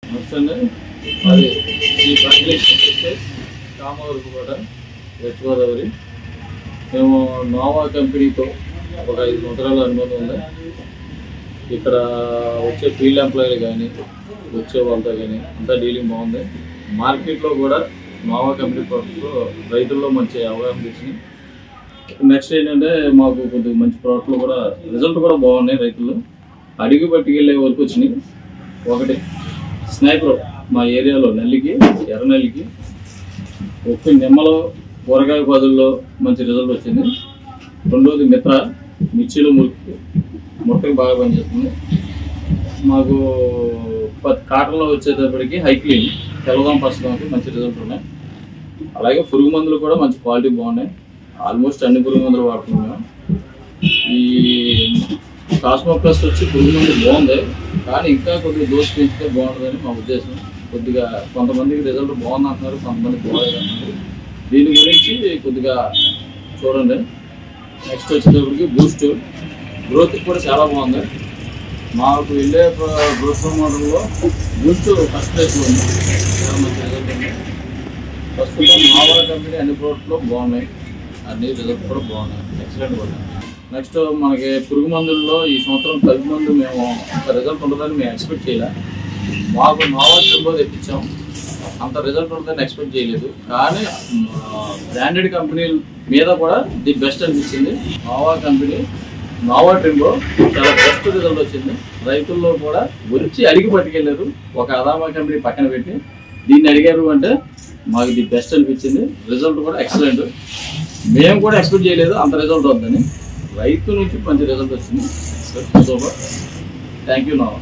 నమస్తే. అది ఈ కాంప్లెక్స్ కామవరపుకోట వెస్ట్ గోదావరి. మేము నోవా కంపెనీతో ఒక 5 సంవత్సరాల అనుభవం ఉంది. ఇక్కడ వచ్చే ఫీల్డ్ ఎంప్లాయీలు కానీ వచ్చే వాళ్ళతో కానీ అంతా డీలింగ్ బాగుంది. మార్కెట్లో కూడా నోవా కంపెనీ ప్రోడక్ట్స్ రైతుల్లో మంచి అవగాహన తెచ్చినాయి. నెక్స్ట్ ఏంటంటే మాకు కొద్దిగా మంచి ప్రోడక్ట్లు కూడా రిజల్ట్ కూడా బాగున్నాయి. రైతులు అడిగి పట్టుకెళ్ళే వరకు వచ్చినాయి. ఒకటి స్నైపర్ మా ఏరియాలో నల్లికి ఎర్ర నల్లికి ఒక్క నిమ్మలో కూరగాయ పదుల్లో మంచి రిజల్ట్ వచ్చింది. రెండోది మిత్ర మిర్చిలో ముట్టకి బాగా పనిచేస్తుంది. మాకు కాటన్లో వచ్చేటప్పటికి హైక్లీన్ తెల్లదం పచ్చడానికి మంచి రిజల్ట్ ఉన్నాయి. అలాగే పురుగు మందులు కూడా మంచి క్వాలిటీ బాగున్నాయి. ఆల్మోస్ట్ అన్ని పురుగు మందులు వాడుతున్నాం. ఈ కాస్మో ప్లస్ వచ్చి పురుగు మందు బాగుంది, కానీ ఇంకా కొద్దిగా దోశ పెంచితే బాగుంటుందని మా ఉద్దేశం. కొద్దిగా కొంతమందికి రిజల్ట్ బాగుంది అంటున్నారు, కొంతమంది బాగాలేదు అంటున్నారు. దీని గురించి కొద్దిగా చూడండి. నెక్స్ట్ వచ్చేటప్పటికి బూస్ట్ గ్రోత్ కూడా చాలా బాగుంది. మాకు వెళ్ళే గ్రోత్ మోడల్లో బూస్ట్ ఫస్ట్ ప్లేస్లో ఉంది. చాలా మంచి రిజల్ట్ ఉంది. ప్రస్తుతం నోవా కంపెనీ అన్ని ప్రోడక్ట్లో బాగున్నాయి, అన్ని రిజల్ట్ కూడా బాగున్నాయి, ఎక్సలెంట్ కూడా. నెక్స్ట్ మనకి పురుగు మందుల్లో ఈ సంవత్సరం కలుపు మందు మేము అంత రిజల్ట్ ఉంటుందని మేము ఎక్స్పెక్ట్ చేయలే. మాకు నోవా ట్రింబో తెప్పించాం, అంత రిజల్ట్ ఉంటుందని ఎక్స్పెక్ట్ చేయలేదు. కానీ బ్రాండెడ్ కంపెనీల మీద కూడా ది బెస్ట్ అనిపించింది. నోవా కంపెనీ నోవా ట్రింబో చాలా బెస్ట్ రిజల్ట్ వచ్చింది. రైతుల్లో కూడా వచ్చి అడిగి పట్టుకెళ్ళారు. ఒక అదామా కంపెనీ పక్కన పెట్టి దీన్ని అడిగారు అంటే మాకు ది బెస్ట్ అనిపించింది. రిజల్ట్ కూడా ఎక్సలెంట్. మేము కూడా ఎక్స్పెక్ట్ చేయలేదు అంత రిజల్ట్ వద్దని. రైతు నుంచి మంచి రిజల్ట్ వచ్చింది. సూపర్. Thank you Noah.